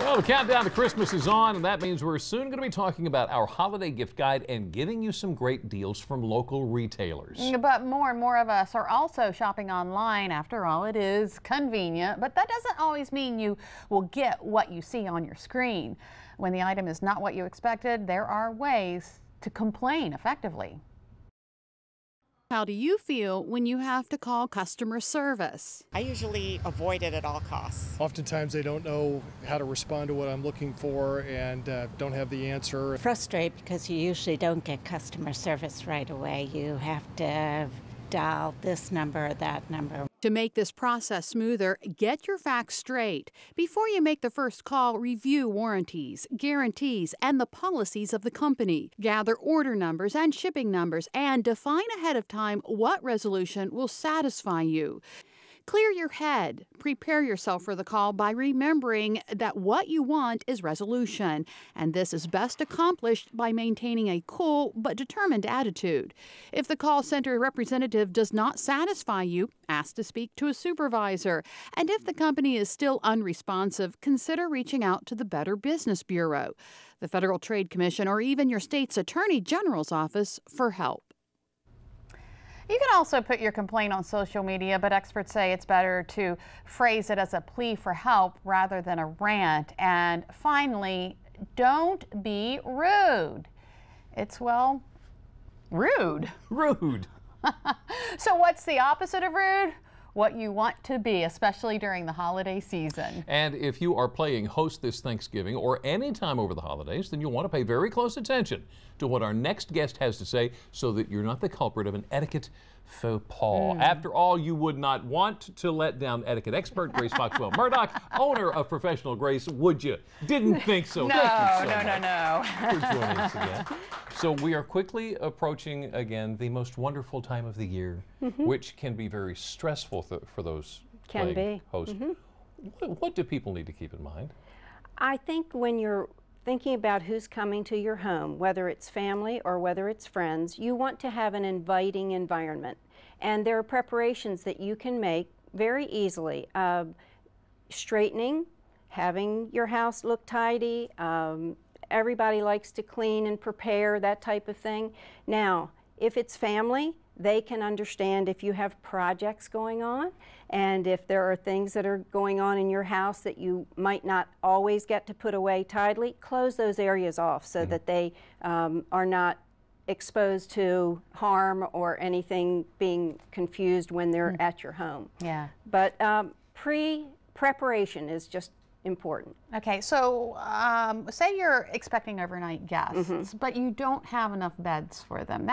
Well, the countdown to Christmas is on, and that means we're soon going to be talking about our holiday gift guide and giving you some great deals from local retailers. But more and more of us are also shopping online. After all, it is convenient, but that doesn't always mean you will get what you see on your screen. When the item is not what you expected, there are ways to complain effectively. How do you feel when you have to call customer service? I usually avoid it at all costs. Oftentimes they don't know how to respond to what I'm looking for and don't have the answer. Frustrated because you usually don't get customer service right away. You have to dial this number or that number. To make this process smoother, get your facts straight. Before you make the first call, review warranties, guarantees, and the policies of the company. Gather order numbers and shipping numbers and define ahead of time what resolution will satisfy you. Clear your head. Prepare yourself for the call by remembering that what you want is resolution, and this is best accomplished by maintaining a cool but determined attitude. If the call center representative does not satisfy you, ask to speak to a supervisor. And if the company is still unresponsive, consider reaching out to the Better Business Bureau, the Federal Trade Commission, or even your state's Attorney General's office for help. You can also put your complaint on social media, but experts say it's better to phrase it as a plea for help rather than a rant. And finally, don't be rude. It's, well, rude. Rude. So what's the opposite of rude? What you want to be, especially during the holiday season. And if you are playing host this Thanksgiving or any time over the holidays, then you'll want to pay very close attention to what our next guest has to say so that you're not the culprit of an etiquette faux pas. After all, you would not want to let down etiquette expert Grace Foxwell Murdoch, owner of Professional Grace, would you? Didn't think so. No, Thank you so no, much no. for joining us again. So we are quickly approaching again the most wonderful time of the year, which can be very stressful for those playing host. What do people need to keep in mind? I think when you're thinking about who's coming to your home, whether it's family or whether it's friends, you want to have an inviting environment. And there are preparations that you can make very easily. Straightening, having your house look tidy, everybody likes to clean and prepare, that type of thing. Now, if it's family, they can understand if you have projects going on and if there are things that are going on in your house that you might not always get to put away tidily, close those areas off so that they are not exposed to harm or anything being confused when they're at your home. Yeah. But pre-preparation is just important. Okay, so say you're expecting overnight guests, but you don't have enough beds for them.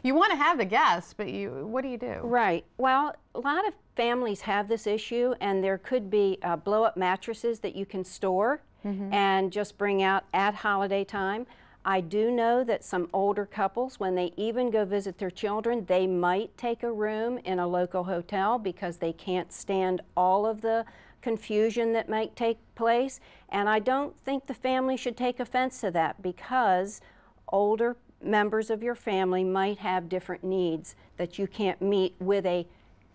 You want to have the guests, but what do you do? Right. Well, a lot of families have this issue, and there could be blow-up mattresses that you can store and just bring out at holiday time. I do know that some older couples, when they even go visit their children, they might take a room in a local hotel because they can't stand all of the confusion that might take place. And I don't think the family should take offense to that because older members of your family might have different needs that you can't meet with a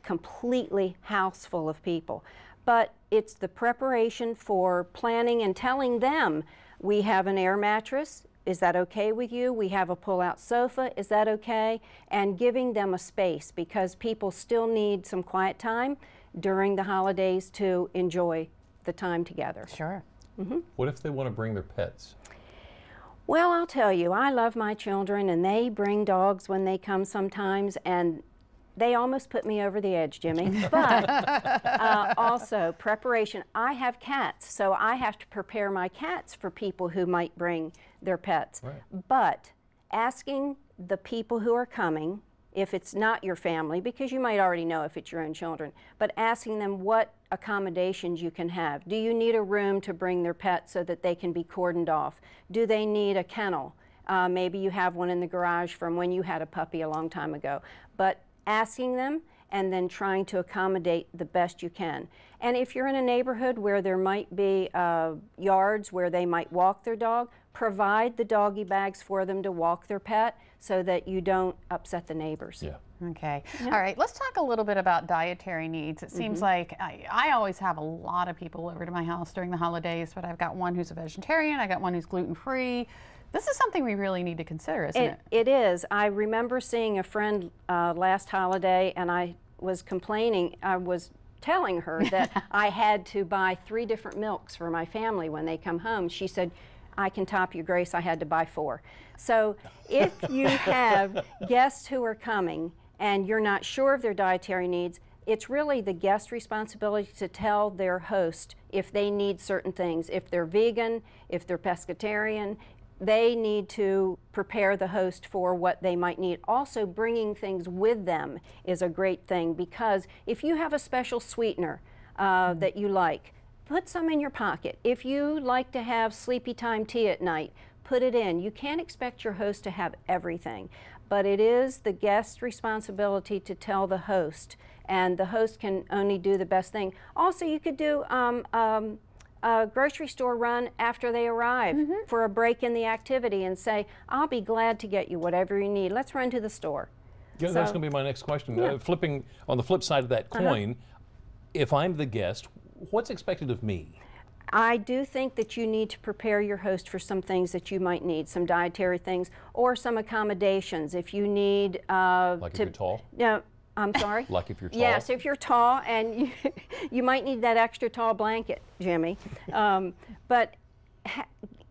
completely house full of people. But it's the preparation for planning and telling them, we have an air mattress. Is that okay with you? We have a pull-out sofa. Is that okay? And giving them a space because people still need some quiet time during the holidays to enjoy the time together. Sure. What if they want to bring their pets? Well, I'll tell you, I love my children and they bring dogs when they come sometimes, and they almost put me over the edge, Jimmy. But also preparation. I have cats, so I have to prepare my cats for people who might bring their pets. Right. But asking the people who are coming, if it's not your family, because you might already know if it's your own children, but asking them what accommodations you can have. Do you need a room to bring their pet so that they can be cordoned off? Do they need a kennel? Maybe you have one in the garage from when you had a puppy a long time ago. But asking them and then trying to accommodate the best you can. And if you're in a neighborhood where there might be yards where they might walk their dog, provide the doggy bags for them to walk their pet so that you don't upset the neighbors. Yeah. Okay. All right. Let's talk a little bit about dietary needs. It seems like I always have a lot of people over to my house during the holidays, but I've got one who's a vegetarian. I got one who's gluten-free. This is something we really need to consider, isn't it? It is. I remember seeing a friend last holiday, and I was complaining. I was telling her that I had to buy 3 different milks for my family when they come home. She said, "I can top you, Grace. I had to buy 4. So if you have guests who are coming and you're not sure of their dietary needs, it's really the guest responsibility to tell their host if they need certain things. If they're vegan, if they're pescatarian, they need to prepare the host for what they might need. Also, bringing things with them is a great thing, because if you have a special sweetener that you like, put some in your pocket. If you like to have sleepy time tea at night, put it in. You can't expect your host to have everything, but it is the guest's responsibility to tell the host, and the host can only do the best thing. Also, you could do a grocery store run after they arrive for a break in the activity and say, "I'll be glad to get you whatever you need. Let's run to the store." Yeah, that's going to be my next question. Flipping on the flip side of that coin, if I'm the guest, what's expected of me? I do think that you need to prepare your host for some things that you might need, some dietary things, or some accommodations. If you need Like if you're tall? No, I'm sorry? Like if you're tall? Yes, if you're tall, and you might need that extra tall blanket, Jimmy. But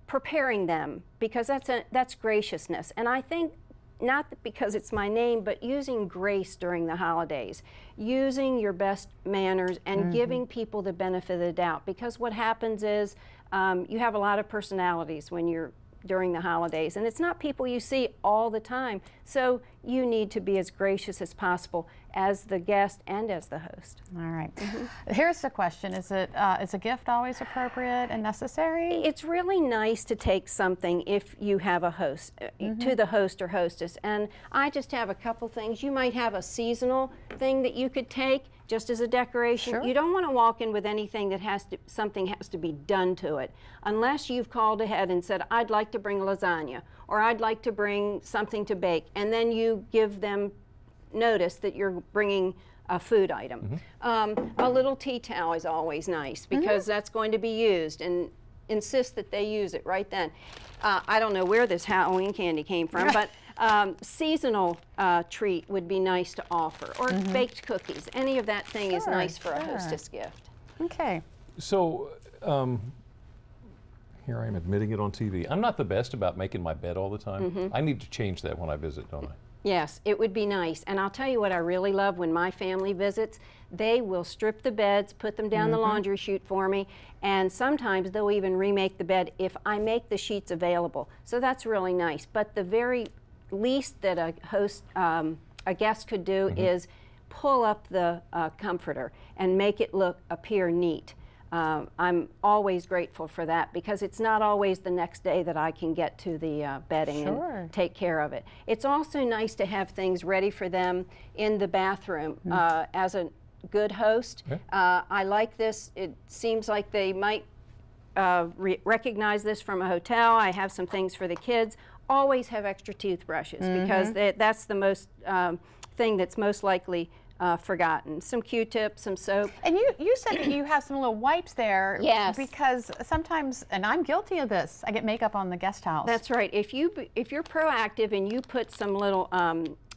preparing them, because that's graciousness. And I think, not because it's my name, but using grace during the holidays, using your best manners and giving people the benefit of the doubt. Because what happens is you have a lot of personalities when you're during the holidays, and it's not people you see all the time. So you need to be as gracious as possible as the guest and as the host. All right. Here's the question. Is a gift always appropriate and necessary? It's really nice to take something if you have a host, to the host or hostess. And I just have a couple things. You might have a seasonal thing that you could take just as a decoration. Sure. You don't want to walk in with anything that something has to be done to it, unless you've called ahead and said, "I'd like to bring lasagna," or "I'd like to bring something to bake," and then you give them notice that you're bringing a food item. A little tea towel is always nice, because that's going to be used, and insist that they use it right then. I don't know where this Halloween candy came from, but seasonal treat would be nice to offer, or baked cookies. Any of that thing is nice for a hostess gift. Okay. So, here I am admitting it on TV. I'm not the best about making my bed all the time. I need to change that when I visit, don't I? Yes, it would be nice. And I'll tell you what I really love when my family visits. They will strip the beds, put them down the laundry chute for me, and sometimes they'll even remake the bed if I make the sheets available. So that's really nice. But the very least that a guest could do is pull up the comforter and make it appear neat. I'm always grateful for that, because it's not always the next day that I can get to the bedding and take care of it. It's also nice to have things ready for them in the bathroom. As a good host, I like this. It seems like they might recognize this from a hotel. I have some things for the kids. Always have extra toothbrushes, because that's the most thing that's most likely forgotten. Some Q-tips, some soap. And you said that you have some little wipes there. Yes. Because sometimes, and I'm guilty of this, I get makeup on the guest house. That's right. If you're proactive and you put some little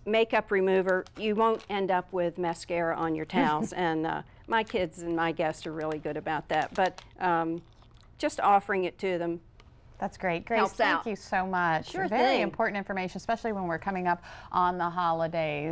makeup remover, you won't end up with mascara on your towels. And my kids and my guests are really good about that. But just offering it to them. That's great. Grace, Helps out. thank you so much. Sure Very thing. important information, especially when we're coming up on the holidays.